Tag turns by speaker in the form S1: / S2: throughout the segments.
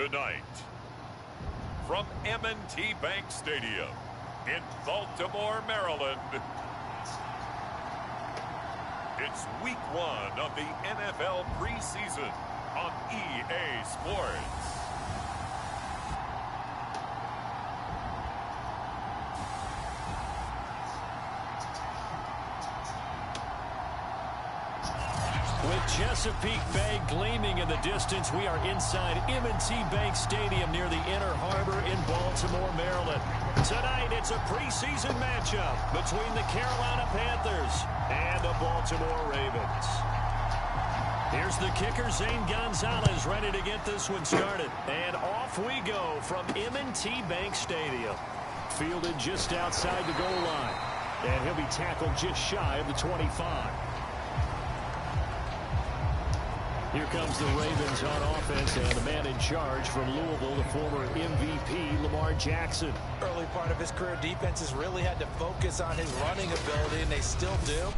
S1: Tonight, from M&T Bank Stadium in Baltimore, Maryland, it's week 1 of the NFL preseason on EA Sports.
S2: With Chesapeake Bay gleaming in the distance, we are inside M&T Bank Stadium near the Inner Harbor in Baltimore, Maryland. Tonight, it's a preseason matchup between the Carolina Panthers and the Baltimore Ravens. Here's the kicker, Zane Gonzalez, ready to get this one started. And off we go from M&T Bank Stadium. Fielded just outside the goal line. And he'll be tackled just shy of the 25. Here comes the Ravens on offense, and the man in charge from Louisville, the former MVP, Lamar Jackson.
S3: Early part of his career, defenses really had to focus on his running ability, and they still do.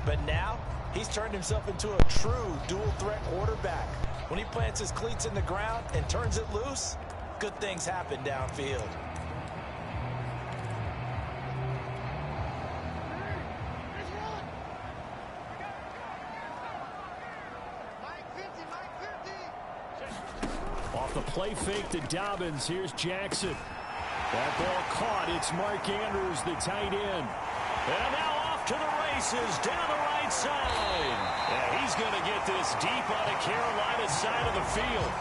S3: But now, he's turned himself into a true dual-threat quarterback. When he plants his cleats in the ground and turns it loose, good things happen downfield.
S2: The play fake to Dobbins. Here's Jackson. That ball caught. It's Mark Andrews, the tight end. And now off to the races down the right side. And he's going to get this deep on the Carolina side of the field.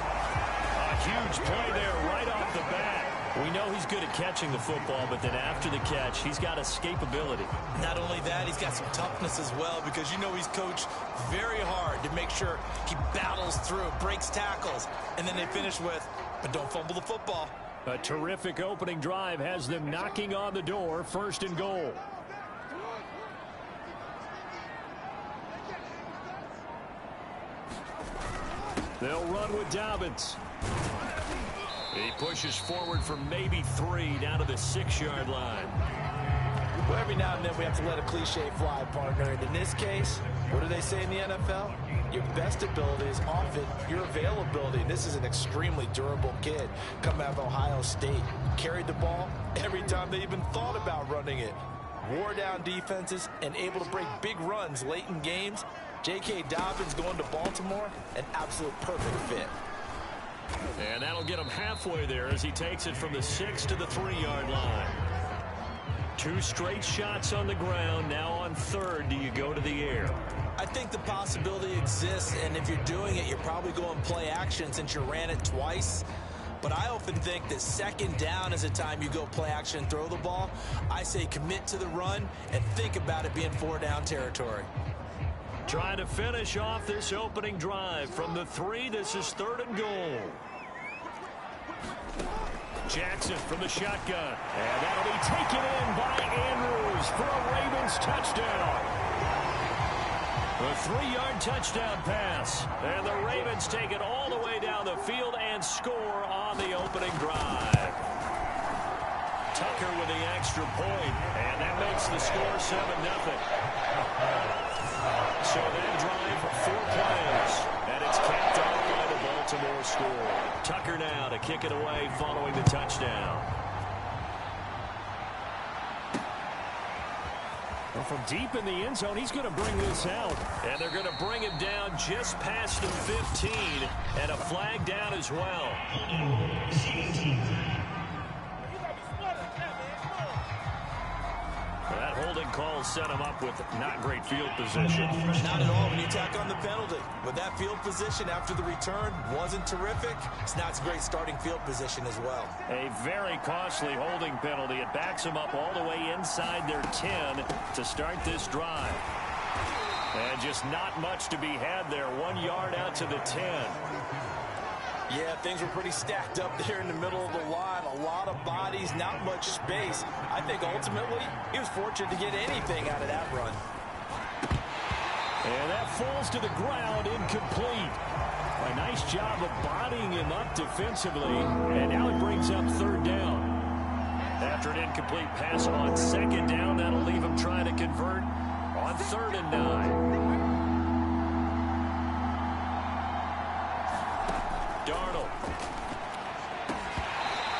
S2: A huge play there right off the bat. We know he's good at catching the football, but then after the catch, he's got escapability.
S3: Not only that, he's got some toughness as well, because you know he's coached very hard to make sure he battles through, breaks tackles, and then they finish with, but don't fumble the football.
S2: A terrific opening drive has them knocking on the door, 1st and goal. They'll run with Dobbins. He pushes forward for maybe 3 down to the 6-yard line.
S3: Well, every now and then we have to let a cliche fly, partner. And in this case, what do they say in the NFL? Your best ability is often your availability. And this is an extremely durable kid coming out of Ohio State. Carried the ball every time they even thought about running it. Wore down defenses and able to break big runs late in games. J.K. Dobbins going to Baltimore, an absolute perfect fit.
S2: And that'll get him halfway there as he takes it from the 6 to the 3-yard line. 2 straight shots on the ground. Now on 3rd, do you go to the air?
S3: I think the possibility exists, and if you're doing it, you're probably going play action since you ran it twice. But I often think that 2nd down is the time you go play action and throw the ball. I say commit to the run and think about it being 4-down territory.
S2: Trying to finish off this opening drive from the 3. This is 3rd and goal. Jackson from the shotgun. And that'll be taken in by Andrews for a Ravens touchdown. A 3-yard touchdown pass. And the Ravens take it all the way down the field and score on the opening drive. Tucker with the extra point. And that makes the score 7-0. So that drive, 4 plays, and it's capped off by the Baltimore score. Tucker now to kick it away following the touchdown. Well, from deep in the end zone, he's going to bring this out. And they're going to bring him down just past the 15, and a flag down as well. That holding call set him up with not great field position.
S3: Not at all when you tack on the penalty. But that field position after the return wasn't terrific. It's not a great starting field position as well.
S2: A very costly holding penalty. It backs him up all the way inside their 10 to start this drive. And just not much to be had there. 1 yard out to the 10.
S3: Yeah, things were pretty stacked up there in the middle of the line. A lot of bodies, not much space. I think ultimately he was fortunate to get anything out of that run.
S2: And that falls to the ground, incomplete. A nice job of bodying him up defensively. And now it brings up 3rd down. After an incomplete pass on 2nd down, that'll leave him trying to convert on 3rd and 9.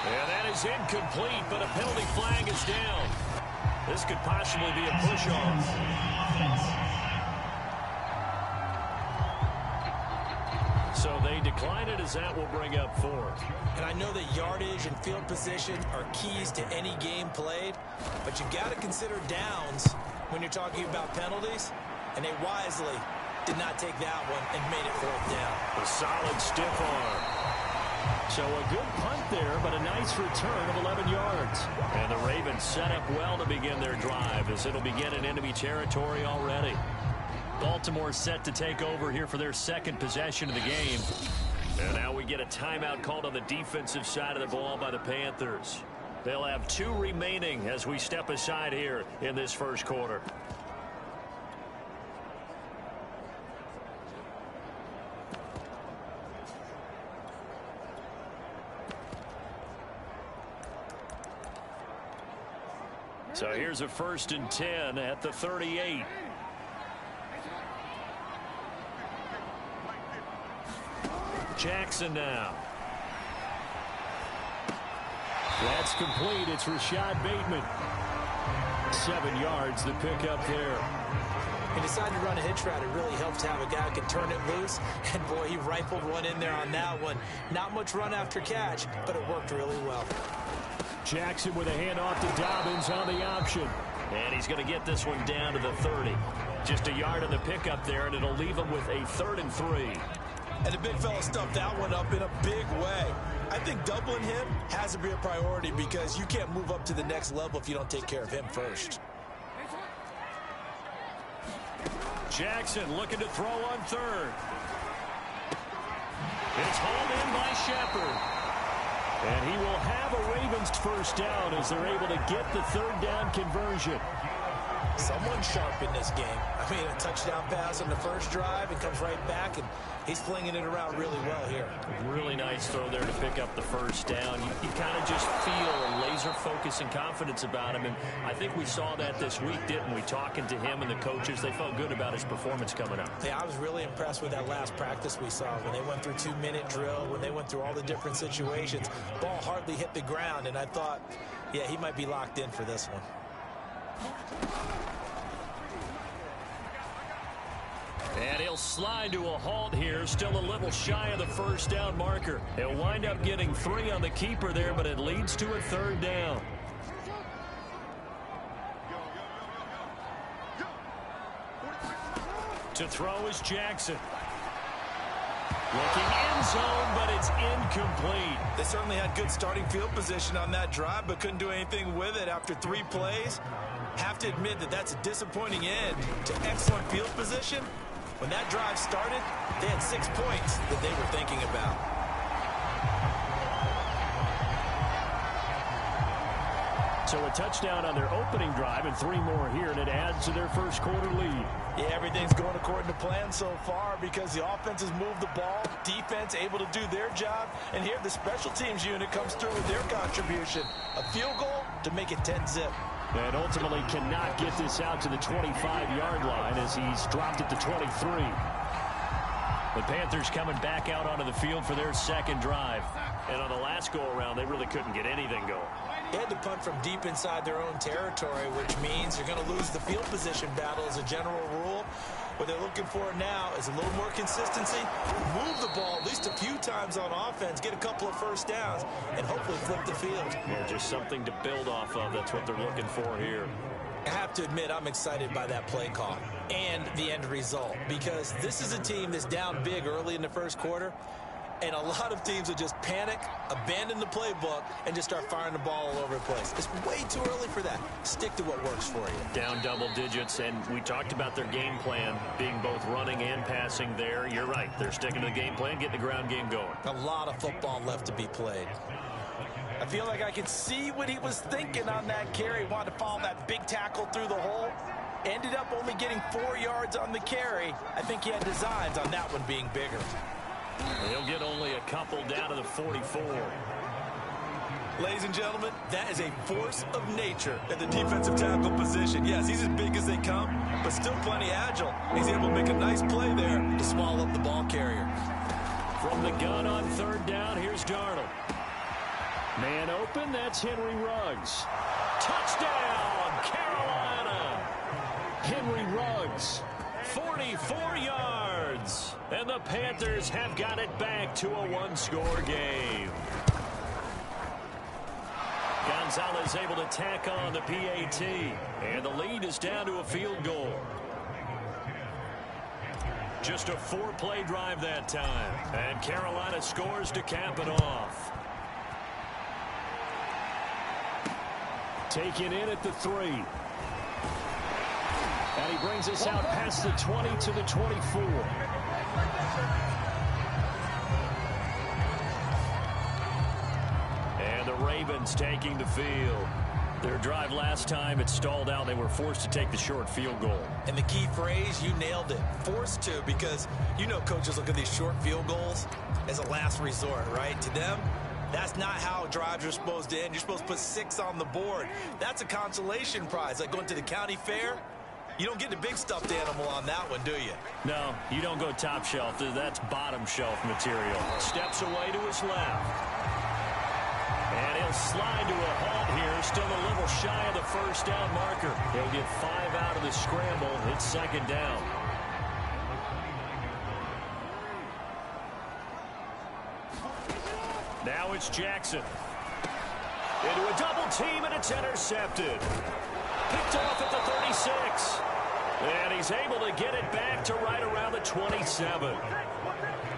S2: And that is incomplete, but a penalty flag is down. This could possibly be a push-off. So they decline it, as that will bring up fourth.
S3: And I know that yardage and field position are keys to any game played, but you got to consider downs when you're talking about penalties, and they wisely did not take that one and made it fourth down.
S2: A solid stiff arm. So a good punt there, but a nice return of 11 yards. And the Ravens set up well to begin their drive, as it'll begin in enemy territory already. Baltimore set to take over here for their second possession of the game. And now we get a timeout called on the defensive side of the ball by the Panthers. They'll have 2 remaining as we step aside here in this first quarter. So here's a 1st and 10 at the 38. Jackson now. That's complete. It's Rashad Bateman. 7 yards, the pickup there.
S3: He decided to run a hitch route. It really helps to have a guy who can turn it loose. And, boy, he rifled one in there on that one. Not much run after catch, but it worked really well.
S2: Jackson with a handoff to Dobbins on the option. And he's going to get this one down to the 30. Just a yard on the pickup there, and it'll leave him with a 3rd and 3.
S3: And the big fella stuffed that one up in a big way. I think doubling him has to be a priority because you can't move up to the next level if you don't take care of him first.
S2: Jackson looking to throw on 3rd. It's hauled in by Shepard. And he will have a Ravens first down as they're able to get the 3rd down conversion.
S3: Someone sharp in this game. I mean, a touchdown pass on the first drive and comes right back, and he's flinging it around really well here.
S2: Really nice throw there to pick up the first down. You kind of just feel a laser focus and confidence about him, and I think we saw that this week, didn't we? Talking to him and the coaches, they felt good about his performance coming up.
S3: Yeah, I was really impressed with that last practice we saw when they went through 2-minute drill, when they went through all the different situations. Ball hardly hit the ground, and I thought, yeah, he might be locked in for this one.
S2: And he'll slide to a halt here, still a little shy of the first down marker. He'll wind up getting 3 on the keeper there, but it leads to a 3rd down. To throw is Jackson. Looking end zone, but it's incomplete.
S3: They certainly had good starting field position on that drive, but couldn't do anything with it after 3 plays. Have to admit that that's a disappointing end to excellent field position. When that drive started, they had 6 points that they were thinking about.
S2: So a touchdown on their opening drive and 3 more here, and it adds to their first quarter lead.
S3: Yeah, everything's going according to plan so far because the offense has moved the ball, defense able to do their job, and here the special teams unit comes through with their contribution. A field goal to make it 10-zip.
S2: And ultimately cannot get this out to the 25-yard line as he's dropped it to 23. The Panthers coming back out onto the field for their second drive. And on the last go-around, they really couldn't get anything going.
S3: They had to punt from deep inside their own territory, which means they're going to lose the field position battle as a general rule. What they're looking for now is a little more consistency, move the ball at least a few times on offense, get a couple of first downs, and hopefully flip the field.
S2: Yeah, just something to build off of. That's what they're looking for here.
S3: I have to admit, I'm excited by that play call and the end result because this is a team that's down big early in the first quarter, and a lot of teams will just panic, abandon the playbook, and just start firing the ball all over the place. It's way too early for that. Stick to what works for you.
S2: Down double digits, and we talked about their game plan being both running and passing there. You're right. They're sticking to the game plan, getting the ground game going.
S3: A lot of football left to be played. I feel like I could see what he was thinking on that carry. Wanted to follow that big tackle through the hole. Ended up only getting 4 yards on the carry. I think he had designs on that one being bigger.
S2: He'll get only a couple down to the 44.
S3: Ladies and gentlemen, that is a force of nature at the defensive tackle position. Yes, he's as big as they come, but still plenty agile. He's able to make a nice play there to swallow up the ball carrier.
S2: From the gun on 3rd down, here's Darnold. Man open, that's Henry Ruggs. Touchdown, Carolina! Henry Ruggs, 44 yards. And the Panthers have got it back to a one-score game. Gonzalez able to tack on the PAT. And the lead is down to a field goal. Just a 4-play drive that time. And Carolina scores to cap it off. Taken in at the 3. And he brings us out past the 20 to the 24. And the Ravens taking the field. Their drive last time, it stalled out. They were forced to take the short field goal.
S3: And the key phrase, you nailed it. Forced to, because you know coaches look at these short field goals as a last resort, right? To them, that's not how drives are supposed to end. You're supposed to put 6 on the board. That's a consolation prize. Like going to the county fair, you don't get the big stuffed animal on that one, do you?
S2: No, you don't go top shelf. That's bottom shelf material. Steps away to his left. And he'll slide to a halt here. Still a little shy of the first down marker. He'll get 5 out of the scramble. It's second down. Now it's Jackson. Into a double team, and it's intercepted. Picked off at the 36. And he's able to get it back to right around the 27.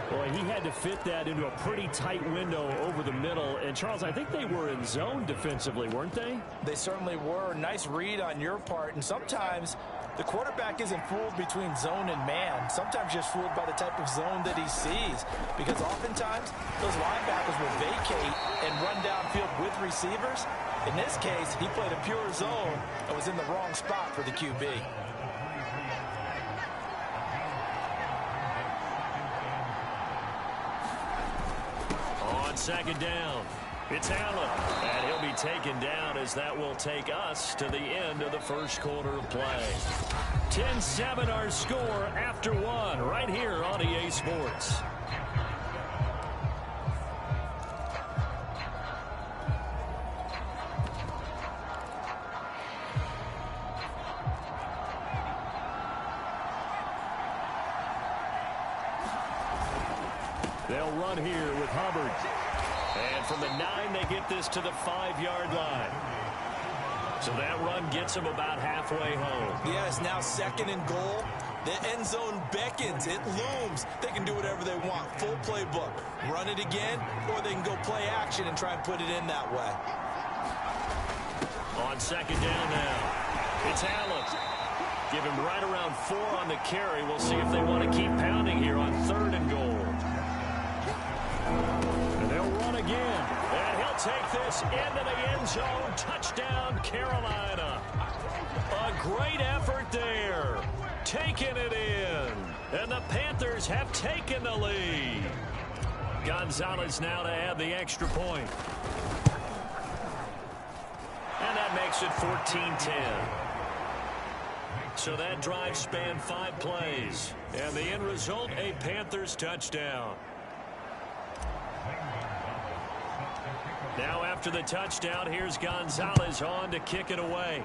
S2: Boy, he had to fit that into a pretty tight window over the middle. And, Charles, I think they were in zone defensively, weren't they?
S3: They certainly were. Nice read on your part. And sometimes the quarterback isn't fooled between zone and man. Sometimes just fooled by the type of zone that he sees. Because oftentimes, those linebackers will vacate and run downfield with receivers. In this case, he played a pure zone and was in the wrong spot for the QB.
S2: Second down. It's Allen. And he'll be taken down as that will take us to the end of the first quarter of play. 10-7 our score after 1 right here on EA Sports. They'll run here with Hubbard. And from the 9, they get this to the 5-yard line. So that run gets them about halfway home.
S3: Yeah, it's now second and goal. The end zone beckons. It looms. They can do whatever they want. Full playbook. Run it again, or they can go play action and try and put it in that way.
S2: On second down now, it's Allen. Give him right around 4 on the carry. We'll see if they want to keep pounding here on 3rd and goal. And they'll run again. And he'll take this into the end zone. Touchdown, Carolina. A great effort there. Taking it in. And the Panthers have taken the lead. Gonzalez now to add the extra point. And that makes it 14-10. So that drive spanned 5 plays. And the end result, a Panthers touchdown. Now after the touchdown, here's Gonzalez on to kick it away.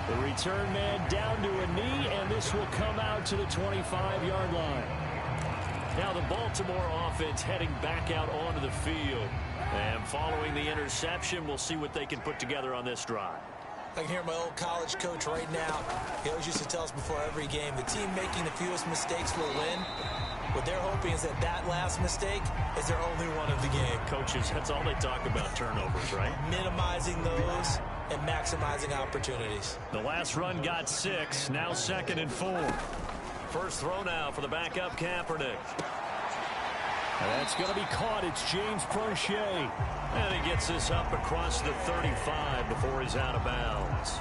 S2: The return man down to a knee, and this will come out to the 25-yard line. Now the Baltimore offense heading back out onto the field. And following the interception, we'll see what they can put together on this drive.
S3: I can hear my old college coach right now. He always used to tell us before every game, the team making the fewest mistakes will win. What they're hoping is that last mistake is their only one of the game.
S2: Coaches, that's all they talk about, turnovers, right?
S3: Minimizing those and maximizing opportunities. The
S2: last run got 6, now 2nd and 4. First throw now for the backup Kaepernick. And that's going to be caught. It's James Prochet. And he gets this up across the 35 before he's out of bounds.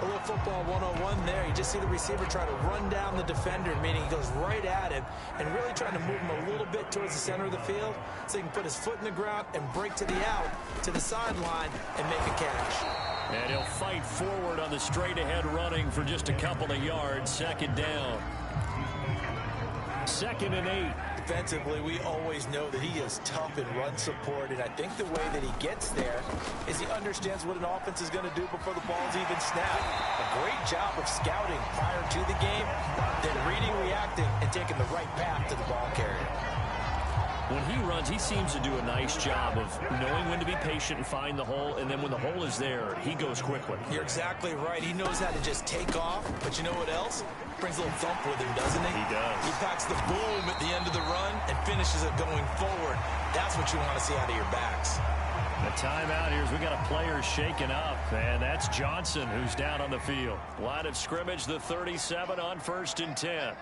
S3: A little football 101 there. You just see the receiver try to run down the defender, meaning he goes right at him and really trying to move him a little bit towards the center of the field so he can put his foot in the ground and break to the out, to the sideline, and make a catch.
S2: And he'll fight forward on the straight-ahead running for just a couple of yards. Second down. 2nd and 8.
S3: defensively, we always know that he is tough in run support, and I think the way that he gets there is he understands what an offense is going to do before the ball's even snapped. A great job of scouting prior to the game, then reading, reacting, and taking the right path to the ball carrier.
S2: When he runs, he seems to do a nice job of knowing when to be patient and find the hole, and then when the hole is there, he goes quickly.
S3: You're exactly right. He knows how to just take off, but you know what else? Brings a little thump with him, doesn't he?
S2: He does.
S3: He packs the boom at the end of the run and finishes it going forward. That's what you want to see out of your backs.
S2: The timeout here is we got a player shaken up, and that's Johnson who's down on the field. Line of scrimmage, the 37 on 1st and 10.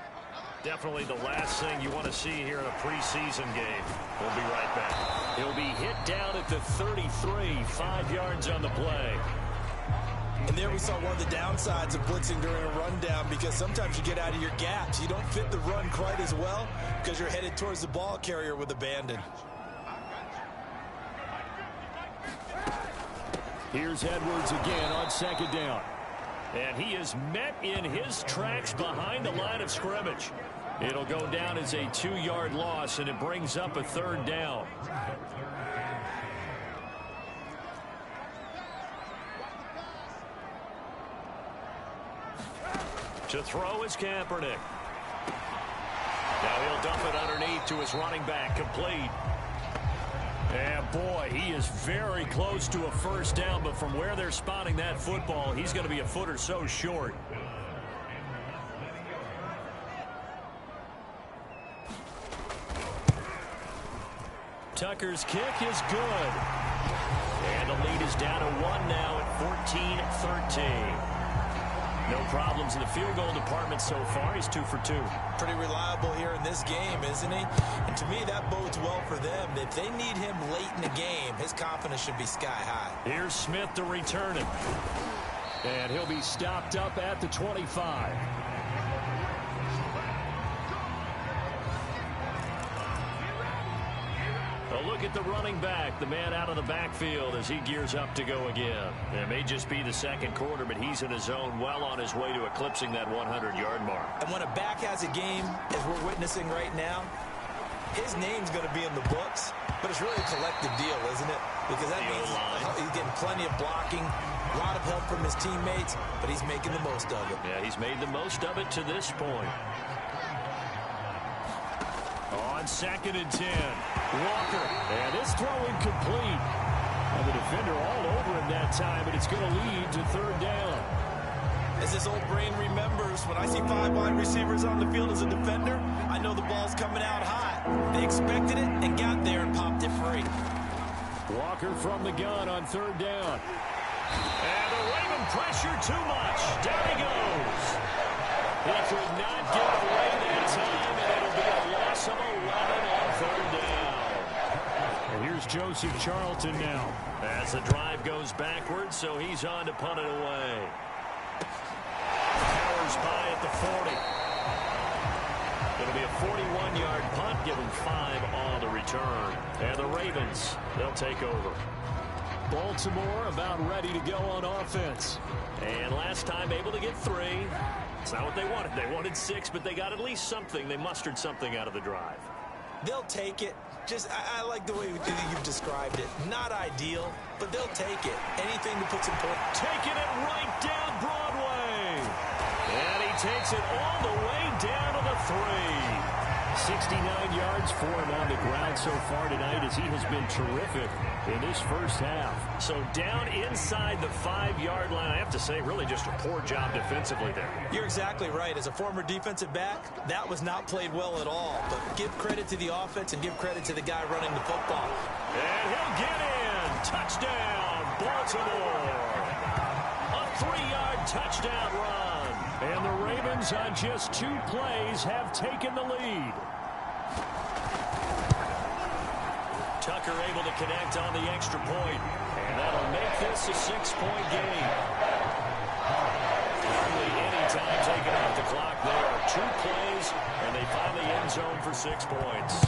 S2: Definitely the last thing you want to see here in a preseason game. We'll be right back. He'll be hit down at the 33, 5 yards on the play.
S3: And there we saw one of the downsides of blitzing during a rundown, because sometimes you get out of your gaps. You don't fit the run quite as well because you're headed towards the ball carrier with abandon.
S2: Here's Edwards again on 2nd down. And he is met in his tracks behind the line of scrimmage. It'll go down as a 2-yard loss, and it brings up a 3rd down. To throw is Kaepernick. Now he'll dump it underneath to his running back, complete. And boy, he is very close to a 1st down, but from where they're spotting that football, he's going to be a foot or so short. Tucker's kick is good. And the lead is down to 1 now at 14-13. No problems in the field goal department so far. He's 2 for 2.
S3: Pretty reliable here in this game, isn't he? And to me, that bodes well for them. If they need him late in the game, his confidence should be sky high.
S2: Here's Smith to return it. And he'll be stopped up at the 25. A look at the running back, the man out of the backfield as he gears up to go again. It may just be the 2nd quarter, but he's in his zone, well on his way to eclipsing that 100-yard mark.
S3: And when a back has a game, as we're witnessing right now, his name's going to be in the books, but it's really a collective deal, isn't it? Because that means he's getting plenty of blocking, a lot of help from his teammates, but he's making the most of it.
S2: Yeah, he's made the most of it to this point. On 2nd and 10, Walker, and this throw incomplete. And the defender all over him that time, and it's going to lead to 3rd down.
S3: As this old brain remembers, when I see 5 wide receivers on the field as a defender, I know the ball's coming out hot. They expected it and got there and popped it free.
S2: Walker from the gun on 3rd down. And the Raven pressure too much. Down he goes. He could not get away that time, and it'll be a loss of 11 on 3rd down. And here's Joseph Charlton now. As the drive goes backwards, so he's on to punt it away. Powers by at the 40. It'll be a 41-yard punt, give him 5 on the return. And the Ravens, they'll take over. Baltimore about ready to go on offense. And last time able to get 3. It's not what they wanted. They wanted 6, but they got at least something. They mustered something out of the drive.
S3: They'll take it. I like the way you've described it. Not ideal, but they'll take it. Anything to put some point.
S2: Taking it right down Broadway. And he takes it all the way down to the 3. 69 yards for him on the ground so far tonight, as he has been terrific in this 1st half. So down inside the 5-yard line. I have to say, really just a poor job defensively there.
S3: You're exactly right. As a former defensive back, that was not played well at all. But give credit to the offense and give credit to the guy running the football.
S2: And he'll get in. Touchdown, Baltimore. A 3-yard touchdown run. And the Ravens on just 2 plays have taken the lead. Tucker able to connect on the extra point. And that'll make this a 6-point game. Hardly any time taken off the clock there. 2 plays, and they find the end zone for 6 points.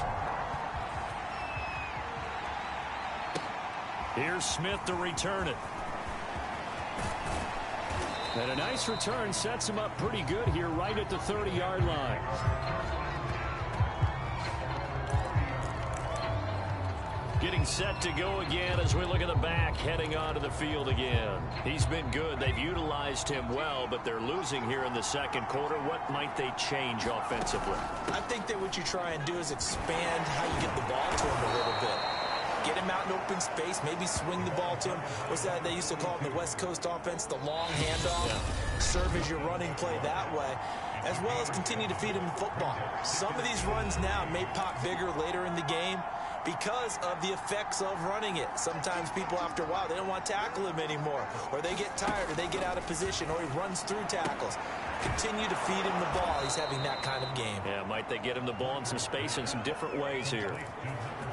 S2: Here's Smith to return it. And a nice return sets him up pretty good here right at the 30-yard line. Getting set to go again as we look at the back heading onto the field again. He's been good. They've utilized him well, but they're losing here in the second quarter. What might they change offensively?
S3: I think that what you try and do is expand how you get the ball to him a little bit. Get him out in open space, maybe swing the ball to him. What's that they used to call in the West Coast offense, the long handoff? Yeah. Serve as your running play that way, as well as continue to feed him football. Some of these runs now may pop bigger later in the game because of the effects of running it. Sometimes people, after a while, they don't want to tackle him anymore, or they get tired, or they get out of position, or he runs through tackles. Continue to feed him the ball. He's having that kind of game.
S2: Yeah, might they get him the ball in some space in some different ways here?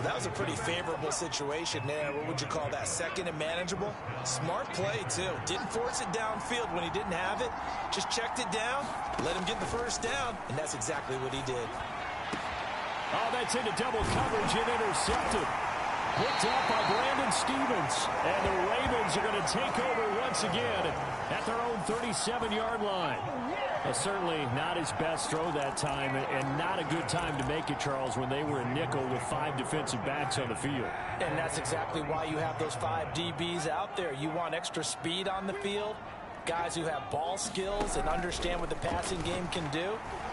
S3: That was a pretty favorable situation there. What would you call that? Second and manageable? Smart play, too. Didn't force it downfield when he didn't have it. Just checked it down, let him get the first down, and that's exactly what he did.
S2: Oh, that's into double coverage and intercepted. Picked up by Brandon Stevens. And the Ravens are going to take over once again at their own 37-yard line. Certainly not his best throw that time, and not a good time to make it, Charles, when they were in nickel with 5 defensive backs on the field.
S3: And that's exactly why you have those 5 DBs out there. You want extra speed on the field, guys who have ball skills and understand what the passing game can do,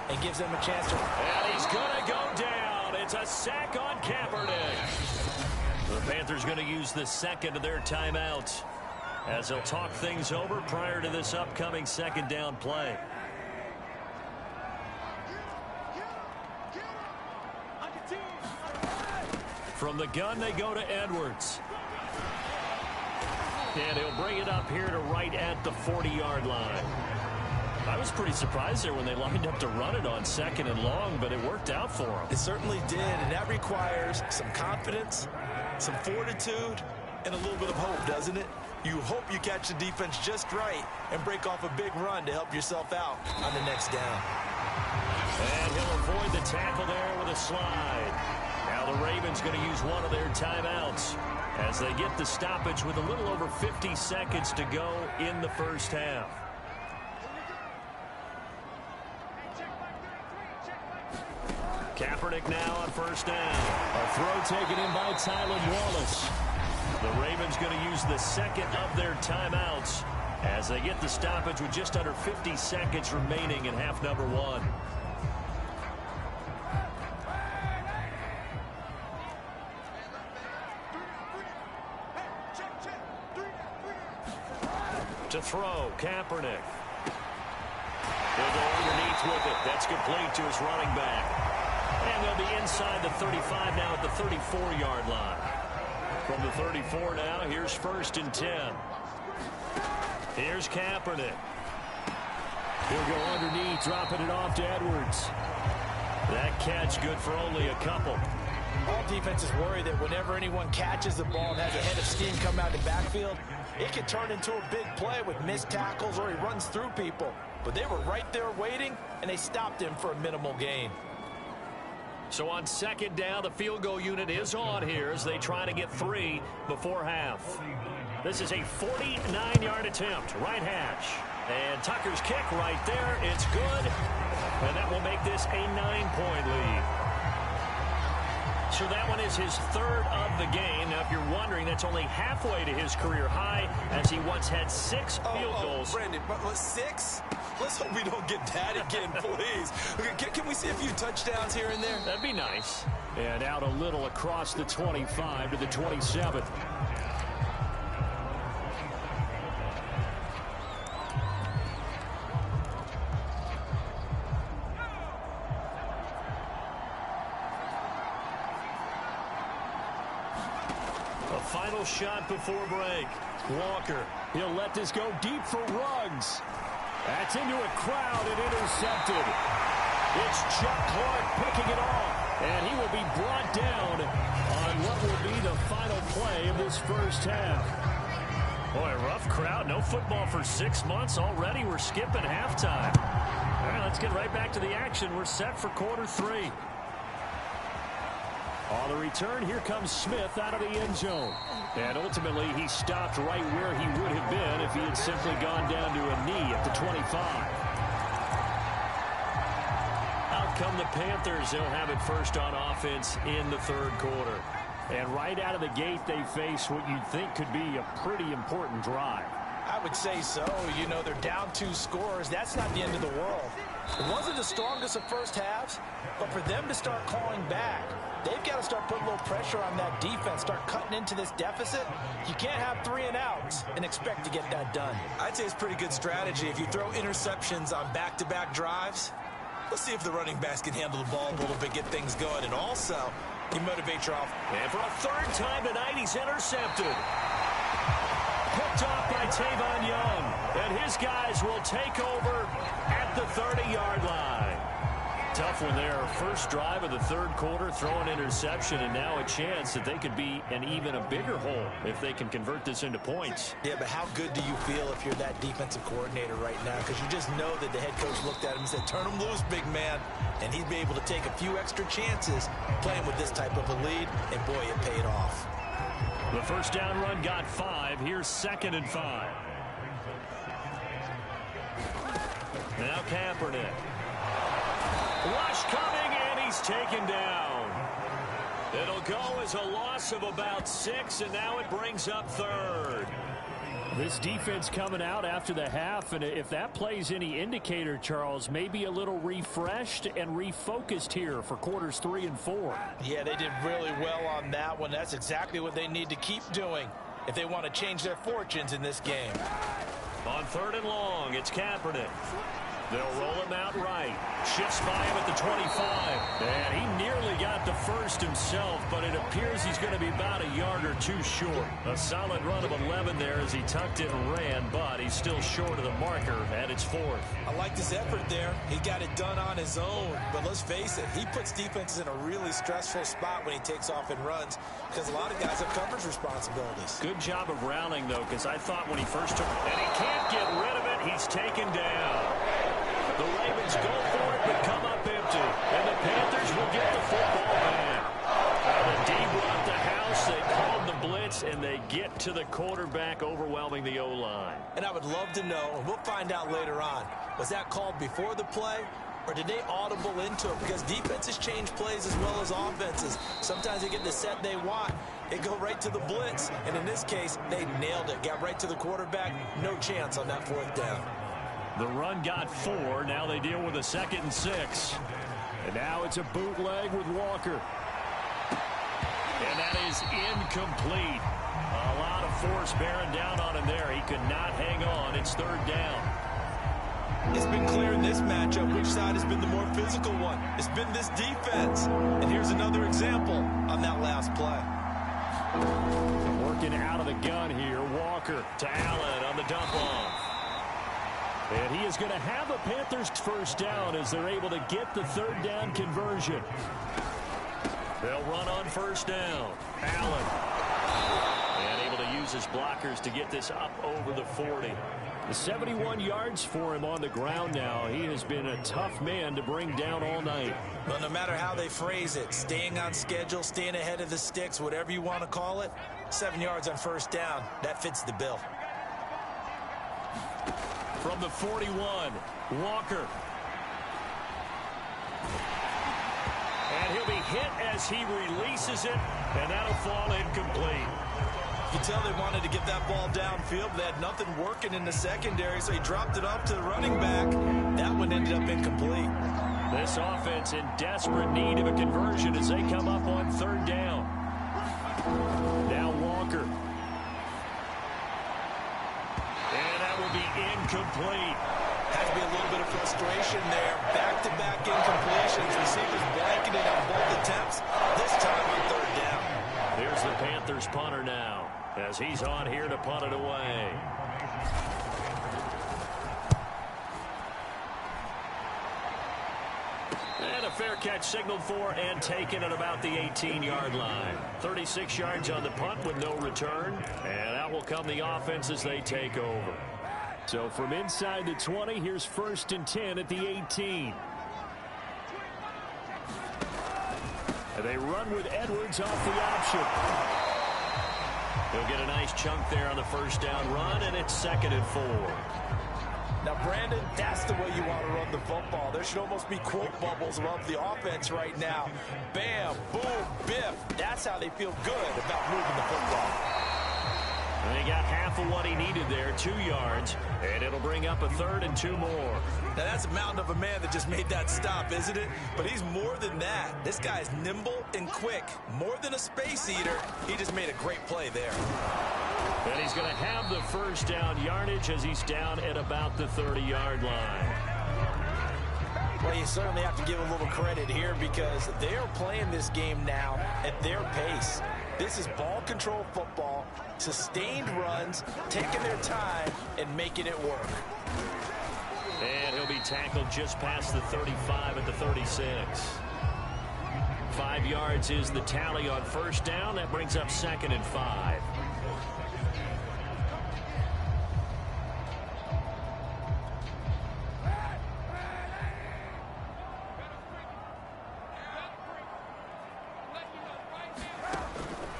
S3: and gives them a chance to...
S2: And he's going to go down. It's a sack on Kaepernick. The Panthers going to use the second of their timeouts as they'll talk things over prior to this upcoming second down play. From the gun, they go to Edwards. And he'll bring it up here to right at the 40-yard line. I was pretty surprised there when they lined up to run it on second and long, but it worked out for them.
S3: It certainly did, and that requires some confidence, some fortitude, and a little bit of hope, doesn't it? You hope you catch the defense just right and break off a big run to help yourself out on the next down.
S2: And he'll avoid the tackle there with a slide. Now the Ravens going to use one of their timeouts as they get the stoppage with a little over 50 seconds to go in the first half. Kaepernick now on first down. A throw taken in by Tylan Wallace. The Ravens going to use the second of their timeouts as they get the stoppage with just under 50 seconds remaining in half number 1. To throw, Kaepernick. He'll go underneath with it. That's complete to his running back. And they'll be inside the 35 now at the 34-yard line. From the 34 now, here's first and 10. Here's Kaepernick. He'll go underneath, dropping it off to Edwards. That catch good for only a couple.
S3: All defenses worry that whenever anyone catches the ball and has a head of steam come out in the backfield, it can turn into a big play with missed tackles or he runs through people. But they were right there waiting, and they stopped him for a minimal gain.
S2: So on second down, the field goal unit is on here as they try to get 3 before half. This is a 49-yard attempt, right hash. And Tucker's kick right there. It's good. And that will make this a 9-point lead. So that one is his third of the game. Now, if you're wondering, that's only halfway to his career high as he once had 6 field goals.
S3: Brandon, 6? Let's hope we don't get that again, please. Can we see a few touchdowns here and there?
S2: That'd be nice. And out a little across the 25 to the 27. Final shot before break. Walker, he'll let this go deep for Ruggs. That's into a crowd and intercepted. It's Chuck Clark picking it off, and he will be brought down on what will be the final play of this first half. Boy, rough crowd. No football for 6 months already. We're skipping halftime. All right, let's get right back to the action. We're set for quarter 3. On the return, here comes Smith out of the end zone. And ultimately, he stopped right where he would have been if he had simply gone down to a knee at the 25. Out come the Panthers. They'll have it first on offense in the third quarter. And right out of the gate, they face what you'd think could be a pretty important drive.
S3: I would say so. You know, they're down 2 scores. That's not the end of the world. It wasn't the strongest of first halves, but for them to start calling back, they've got to start putting a little pressure on that defense, start cutting into this deficit. You can't have 3 and outs and expect to get that done.
S4: I'd say it's pretty good strategy. If you throw interceptions on back-to-back drives, let's see if the running backs can handle the ball a little bit, get things going, and also you motivate your offense.
S2: And for a 3rd time tonight, he's intercepted. Picked off by Tavon Young. And his guys will take over at the 30-yard line. Tough one there. First drive of the 3rd quarter, throw an interception, and now a chance that they could be in even a bigger hole if they can convert this into points.
S4: Yeah, but how good do you feel if you're that defensive coordinator right now? Because you just know that the head coach looked at him and said, turn him loose, big man. And he'd be able to take a few extra chances playing with this type of a lead, and boy, it paid off.
S2: The first down run got 5. Here's 2nd and 5. Now Kaepernick. Rush coming, and he's taken down. It'll go as a loss of about 6, and now it brings up 3rd. This defense coming out after the half, and if that plays any indicator, Charles, maybe a little refreshed and refocused here for quarters 3 and 4.
S3: Yeah, they did really well on that one. That's exactly what they need to keep doing if they want to change their fortunes in this game.
S2: On 3rd and long, it's Kaepernick. They'll roll him out right. Shifts by him at the 25. And he nearly got the first himself, but it appears he's going to be about a yard or 2 short. A solid run of 11 there as he tucked it and ran, but he's still short of the marker at its 4th.
S4: I liked his effort there. He got it done on his own. But let's face it, he puts defenses in a really stressful spot when he takes off and runs because a lot of guys have coverage responsibilities.
S2: Good job of rounding, though, because I thought when he first took it, and he can't get rid of it, he's taken down. The Ravens go for it, but come up empty. And the Panthers will get the football back. The D brought the house. They called the blitz, and they get to the quarterback, overwhelming the O-line.
S4: And I would love to know, and we'll find out later on, was that called before the play, or did they audible into it? Because defenses change plays as well as offenses. Sometimes they get the set they want. They go right to the blitz. And in this case, they nailed it. Got right to the quarterback. No chance on that 4th down.
S2: The run got 4. Now they deal with a 2nd and 6. And now it's a bootleg with Walker. And that is incomplete. A lot of force bearing down on him there. He could not hang on. It's 3rd down.
S4: It's been clear in this matchup which side has been the more physical one. It's been this defense. And here's another example on that last play.
S2: Working out of the gun here. Walker to Allen on the dump off. And he is going to have a Panthers first down as they're able to get the 3rd down conversion. They'll run on 1st down. Allen. And able to use his blockers to get this up over the 40. The 71 yards for him on the ground now. He has been a tough man to bring down all night.
S4: Well, no matter how they phrase it, staying on schedule, staying ahead of the sticks, whatever you want to call it, 7 yards on 1st down, that fits the bill.
S2: From the 41, Walker. And he'll be hit as he releases it, and that'll fall incomplete.
S4: You can tell they wanted to get that ball downfield, but they had nothing working in the secondary, so he dropped it off to the running back. That one ended up incomplete.
S2: This offense in desperate need of a conversion as they come up on 3rd down. Now Walker. Incomplete.
S4: Has to be a little bit of frustration there. Back-to-back incompletions. Receivers blanketed on both attempts. This time on 3rd down.
S2: Here's the Panthers punter now as he's on here to punt it away. And a fair catch signaled for and taken at about the 18-yard line. 36 yards on the punt with no return. And out will come the offense as they take over. So from inside the 20, here's 1st and 10 at the 18. And they run with Edwards off the option. He'll get a nice chunk there on the 1st down run, and it's 2nd and 4.
S3: Now, Brandon, that's the way you want to run the football. There should almost be quote bubbles above the offense right now. Bam, boom, biff. That's how they feel good about moving the football.
S2: And he got half of what he needed there, 2 yards, and it'll bring up a 3rd and 2 more.
S4: Now, that's a mountain of a man that just made that stop, isn't it? But he's more than that. This guy's nimble and quick. More than a space eater. He just made a great play there.
S2: And he's going to have the first down yardage as he's down at about the 30-yard line.
S3: Well, you certainly have to give a little credit here because they are playing this game now at their pace. This is ball control football, sustained runs, taking their time, and making it work.
S2: And he'll be tackled just past the 35 at the 36. 5 yards is the tally on first down. That brings up 2nd and 5.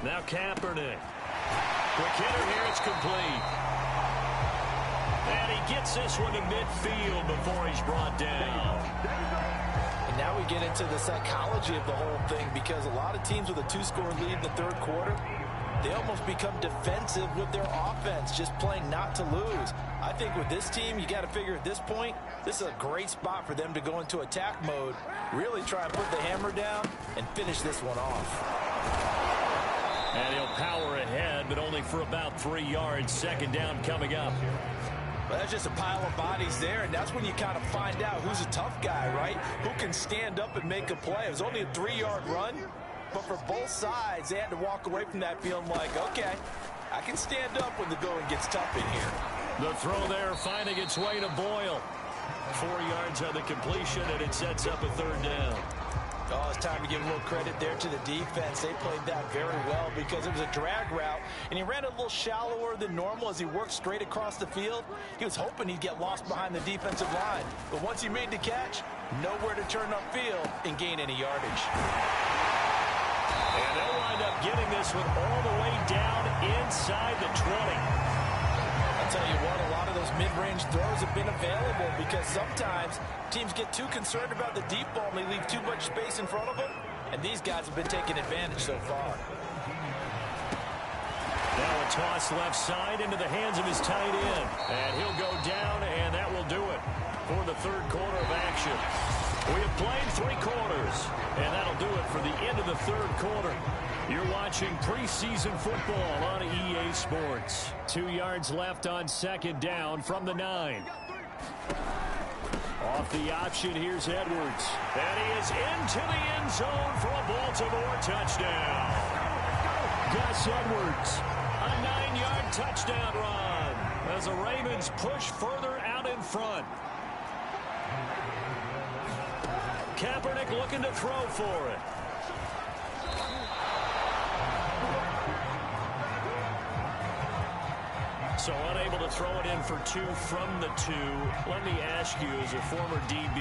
S2: Now Kaepernick. Quick hitter here, it's complete. And he gets this one to midfield before he's brought down.
S3: And now we get into the psychology of the whole thing because a lot of teams with a 2-score lead in the 3rd quarter, they almost become defensive with their offense, just playing not to lose. I think with this team, you got to figure at this point, this is a great spot for them to go into attack mode, really try and put the hammer down and finish this one off.
S2: And he'll power ahead, but only for about 3 yards. 2nd down coming up.
S3: Well, that's just a pile of bodies there, and that's when you kind of find out who's a tough guy, right? Who can stand up and make a play. It was only a 3-yard run, but for both sides, they had to walk away from that feeling like, okay, I can stand up when the going gets tough in here.
S2: The throw there finding its way to Boyle. 4 yards on the completion, and it sets up a 3rd down.
S3: Oh, it's time to give a little credit there to the defense. They played that very well because it was a drag route, and he ran a little shallower than normal as he worked straight across the field. He was hoping he'd get lost behind the defensive line, but once he made the catch, nowhere to turn upfield and gain any yardage.
S2: And they'll wind up getting this one all the way down inside the 20.
S3: I'll tell you what, a lot of those mid-range throws have been available because sometimes teams get too concerned about the deep ball and they leave too much space in front of them, and these guys have been taking advantage so far.
S2: Now a toss left side into the hands of his tight end, and he'll go down, and that will do it for the 3rd quarter of action. We have played 3 quarters, and that'll do it for the end of the 3rd quarter. You're watching preseason football on EA Sports. 2 yards left on 2nd down from the 9. Off the option, here's Edwards. And he is into the end zone for a Baltimore touchdown. Gus Edwards, a 9-yard touchdown run as the Ravens push further out in front. Kaepernick looking to throw for it. So unable to throw it in for 2 from the 2. Let me ask you, as a former DB,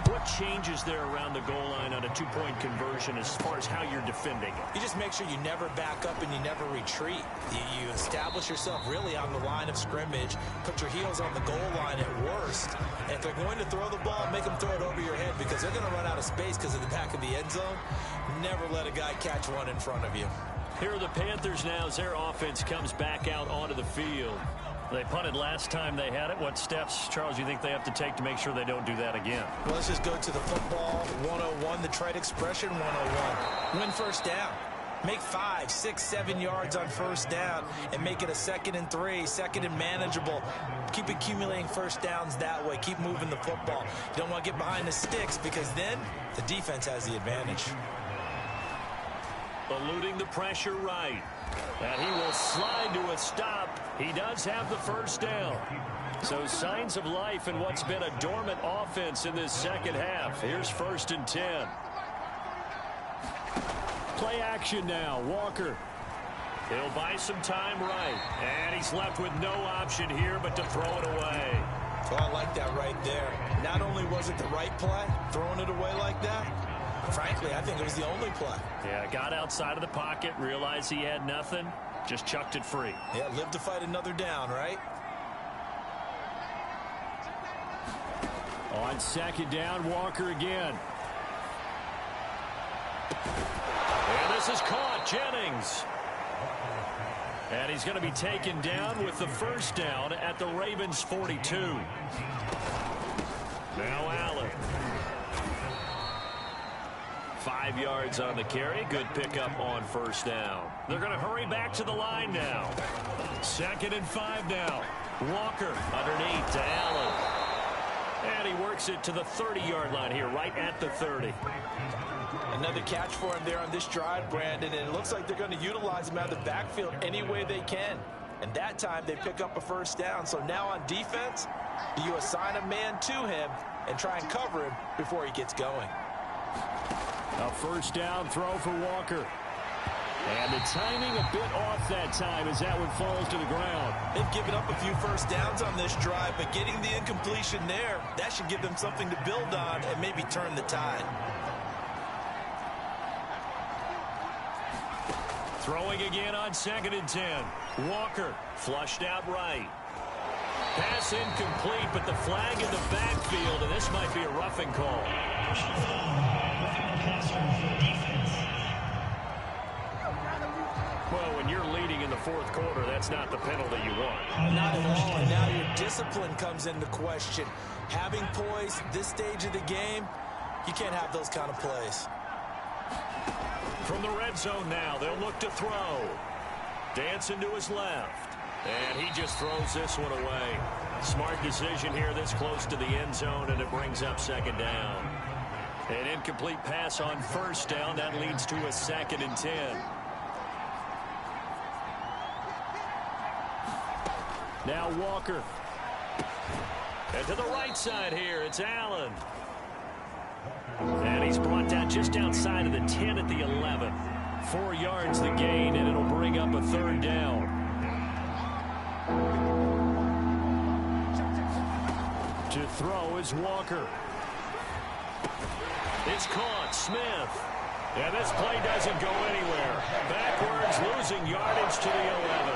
S2: what changes there around the goal line on a 2-point conversion as far as how you're defending it?
S4: You just make sure you never back up and you never retreat. You establish yourself really on the line of scrimmage, put your heels on the goal line at worst. And if they're going to throw the ball, make them throw it over your head because they're going to run out of space because of the back of the end zone. Never let a guy catch one in front of you.
S2: Here are the Panthers now as their offense comes back out onto the field. They punted last time they had it. What steps, Charles, do you think they have to take to make sure they don't do that again?
S4: Well, let's just go to the football 101, the trite expression 101. Win first down. Make 5, 6, 7 yards on first down and make it a 2nd and 3, 2nd and manageable. Keep accumulating first downs that way. Keep moving the football. You don't want to get behind the sticks because then the defense has the advantage.
S2: Eluding the pressure right. And he will slide to a stop. He does have the first down. So signs of life in what's been a dormant offense in this 2nd half. Here's 1st and 10. Play action now. Walker. He'll buy some time right. And he's left with no option here but to throw it away.
S4: Oh, I like that right there. Not only was it the right play, throwing it away like that, frankly, I think it was the only play.
S2: Yeah, got outside of the pocket, realized he had nothing, just chucked it free.
S4: Yeah, live to fight another down, right?
S2: On second down, Walker again. And this is caught. Jennings. And he's going to be taken down with the first down at the Ravens' 42. Now Allen. 5 yards on the carry. Good pickup on first down. They're going to hurry back to the line now. 2nd and 5 now. Walker underneath to Allen. And he works it to the 30-yard line here, right at the 30.
S3: Another catch for him there on this drive, Brandon, and it looks like they're going to utilize him out of the backfield any way they can. And that time they pick up a first down. So now on defense, do you assign a man to him and try and cover him before he gets going?
S2: A first down throw for Walker. And the timing a bit off that time as that one falls to the ground.
S3: They've given up a few first downs on this drive, but getting the incompletion there, that should give them something to build on and maybe turn the tide.
S2: Throwing again on 2nd and 10. Walker flushed out right. Pass incomplete, but the flag in the backfield, and this might be a roughing call. Well, when you're leading in the 4th quarter, that's not the penalty you want.
S3: Not at all, and now your discipline comes into question. Having poise this stage of the game, you can't have those kind of plays.
S2: From the red zone now, they'll look to throw. Dancing to his left. And he just throws this one away. Smart decision here this close to the end zone, and it brings up 2nd down. An incomplete pass on first down. That leads to a 2nd and 10. Now Walker. And to the right side here, it's Allen. And he's brought down just outside of the 10 at the 11. 4 yards the gain, and it'll bring up a 3rd down. To throw is Walker. It's caught. Smith. And this play doesn't go anywhere. Backwards, losing yardage to the 11.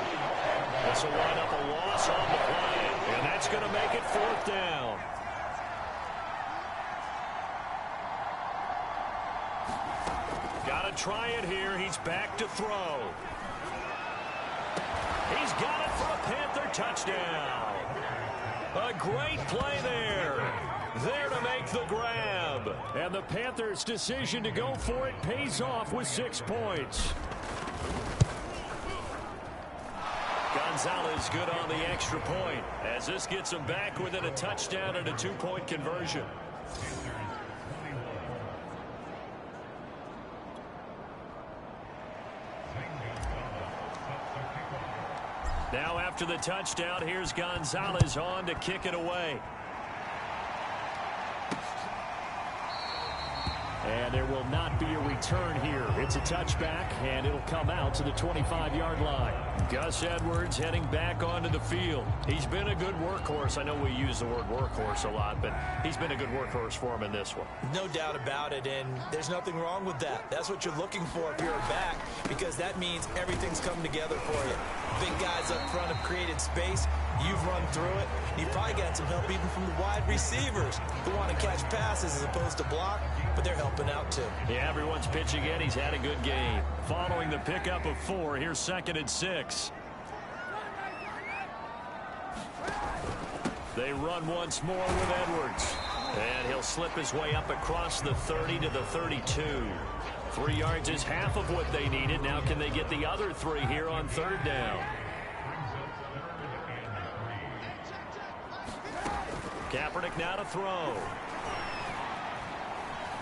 S2: This will wind up a loss on the play, and that's going to make it 4th down. Got to try it here. He's back to throw. He's got it for a Panther touchdown. A great play there. There to make the grab. And the Panthers' decision to go for it pays off with 6 points. Gonzalez good on the extra point as this gets him back within a touchdown and a 2-point conversion. Now after the touchdown, here's Gonzalez on to kick it away. And there will not be a return here. It's a touchback, and it'll come out to the 25-yard line. Gus Edwards heading back onto the field. He's been a good workhorse. I know we use the word workhorse a lot, but he's been a good workhorse for him in this one. No doubt about it, and there's nothing wrong with that. That's what you're looking for if you're a back, because that means everything's come together for you. Big guys up front have created space. You've run through it. You've probably got some help even from the wide receivers who want to catch passes as opposed to block, but they're helping out too. Yeah, everyone's pitching in. He's had a good game. Following the pickup of 4, here's 2nd and 6. They run once more with Edwards. And he'll slip his way up across the 30 to the 32. 3 yards is half of what they needed. Now can they get the other 3 here on 3rd down? Kaepernick now to throw.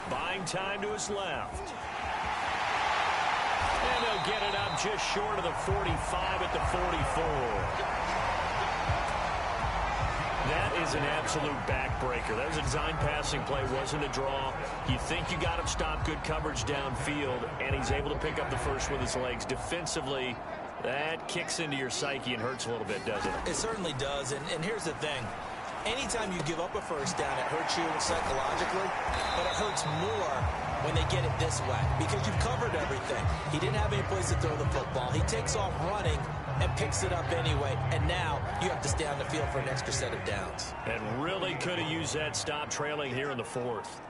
S2: Buying time to his left. And they'll get it up just short of the 45 at the 44. That is an absolute backbreaker. That was a design passing play, wasn't a draw. You think you got him stopped, good coverage downfield, and he's able to pick up the first with his legs. Defensively, that kicks into your psyche and hurts a little bit, doesn't it? It certainly does, and here's the thing. Anytime you give up a first down, it hurts you psychologically, but it hurts more when they get it this way because you've covered everything. He didn't have any place to throw the football. He takes off running.
S4: and picks it up anyway. And now you have to stay on the field for an extra set of downs.
S2: And really could have used that stop trailing here in the fourth.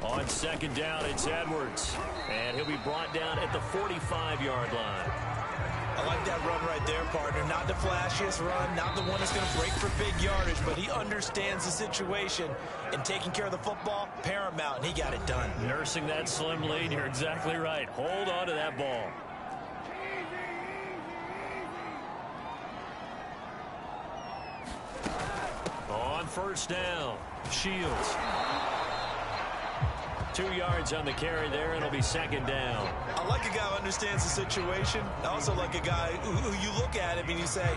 S2: On second down, it's Edwards. And he'll be brought down at the 45-yard line.
S4: I like that run right there, partner. Not the flashiest run, not the one that's going to break for big yardage, but he understands the situation, and taking care of the football, paramount, and he got it done.
S2: Nursing that slim lead, you're exactly right. Hold on to that ball. On first down, Shields. 2 yards on the carry there, and it'll be second down.
S4: I like a guy who understands the situation. I also like a guy who you look at him and you say,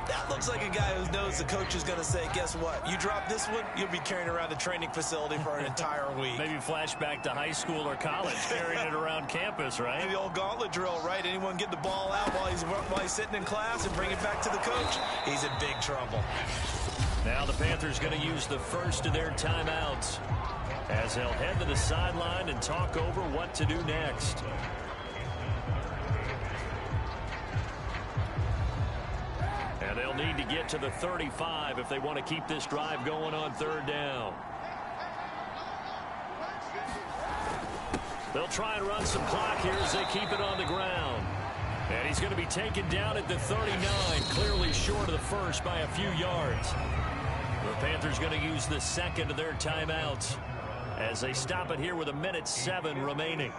S4: that looks like a guy who knows the coach is going to say, guess what? You drop this one, you'll be carrying around a training facility for an entire week.
S2: Maybe flashback to high school or college, carrying it around campus, right?
S4: The old gauntlet drill, right? Anyone get the ball out while he's sitting in class and bring it back to the coach? He's in big trouble.
S2: Now the Panthers going to use the first of their timeouts, as they'll head to the sideline and talk over what to do next. And they'll need to get to the 35 if they want to keep this drive going on third down. They'll try and run some clock here as they keep it on the ground. And he's going to be taken down at the 39, clearly short of the first by a few yards. The Panthers going to use the second of their timeouts, as they stop it here with 1:07 remaining.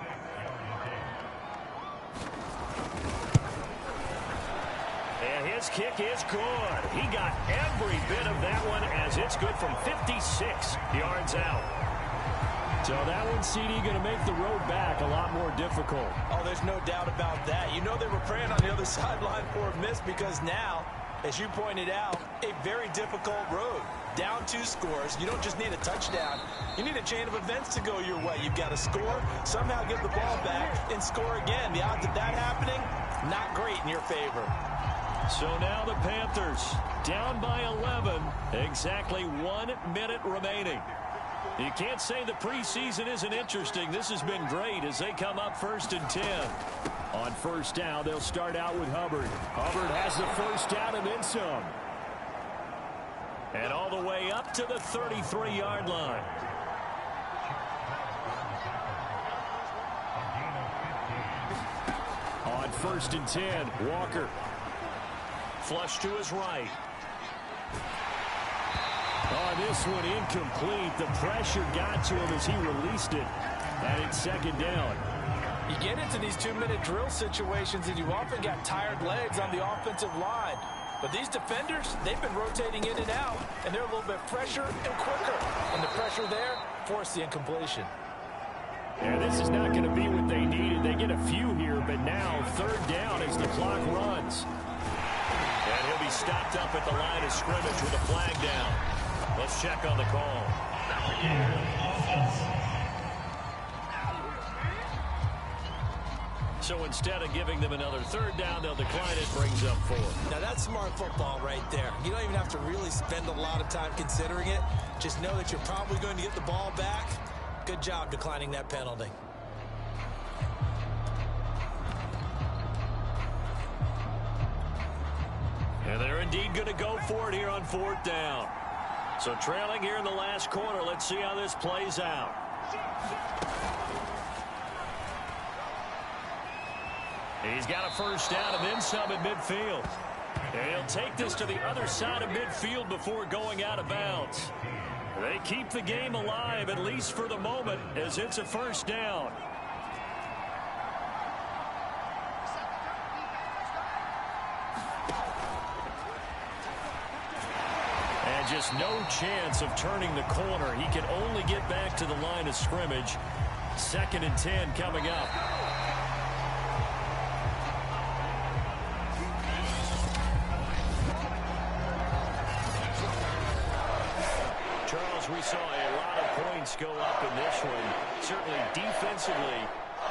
S2: And his kick is good. He got every bit of that one, as it's good from 56 yards out. So that one, CD, going to make the road back a lot more difficult.
S4: Oh, there's no doubt about that. You know they were praying on the other sideline for a miss, because now, as you pointed out, a very difficult road. Down 2 scores. You don't just need a touchdown. You need a chain of events to go your way. You've got to score, somehow get the ball back, and score again. The odds of that happening, not great in your favor.
S2: So now the Panthers down by 11. Exactly 1 minute remaining. You can't say the preseason isn't interesting. This has been great as they come up 1st and 10. On first down, they'll start out with Hubbard. Hubbard has the first down and then some. And all the way up to the 33-yard line. On 1st and 10, Walker. Flush to his right. Oh, this one incomplete. The pressure got to him as he released it. And it's second down.
S4: You get into these 2-minute drill situations and you often got tired legs on the offensive line. But these defenders, they've been rotating in and out, and they're a little bit fresher and quicker. And the pressure there forced the incompletion.
S2: Yeah, this is not going to be what they needed. They get a few here, but now third down as the clock runs. And he'll be stopped up at the line of scrimmage with a flag down. Let's check on the call. So instead of giving them another third down, they'll decline it, brings up 4.
S4: Now that's smart football right there. You don't even have to really spend a lot of time considering it. Just know that you're probably going to get the ball back. Good job declining that penalty.
S2: And they're indeed going to go for it here on 4th down. So trailing here in the last quarter, let's see how this plays out. He's got a first down and then some at midfield. And he'll take this to the other side of midfield before going out of bounds. They keep the game alive, at least for the moment, as it's a first down. And just no chance of turning the corner. He can only get back to the line of scrimmage. 2nd and 10 coming up. We saw a lot of points go up in this one. Certainly defensively,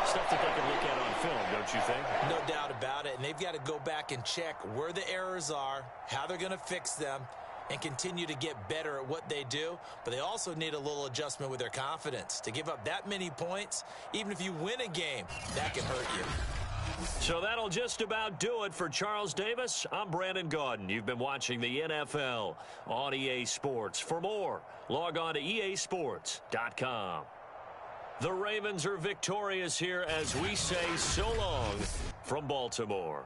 S2: stuff that they can look at on film, don't you think?
S4: No doubt about it. And they've got to go back and check where the errors are, how they're going to fix them. and continue to get better at what they do, but they also need a little adjustment with their confidence. To give up that many points, even if you win a game, that can hurt you.
S2: So that'll just about do it for Charles Davis. I'm Brandon Gaudin. You've been watching the NFL on EA Sports. For more, log on to easports.com. The Ravens are victorious here as we say so long from Baltimore.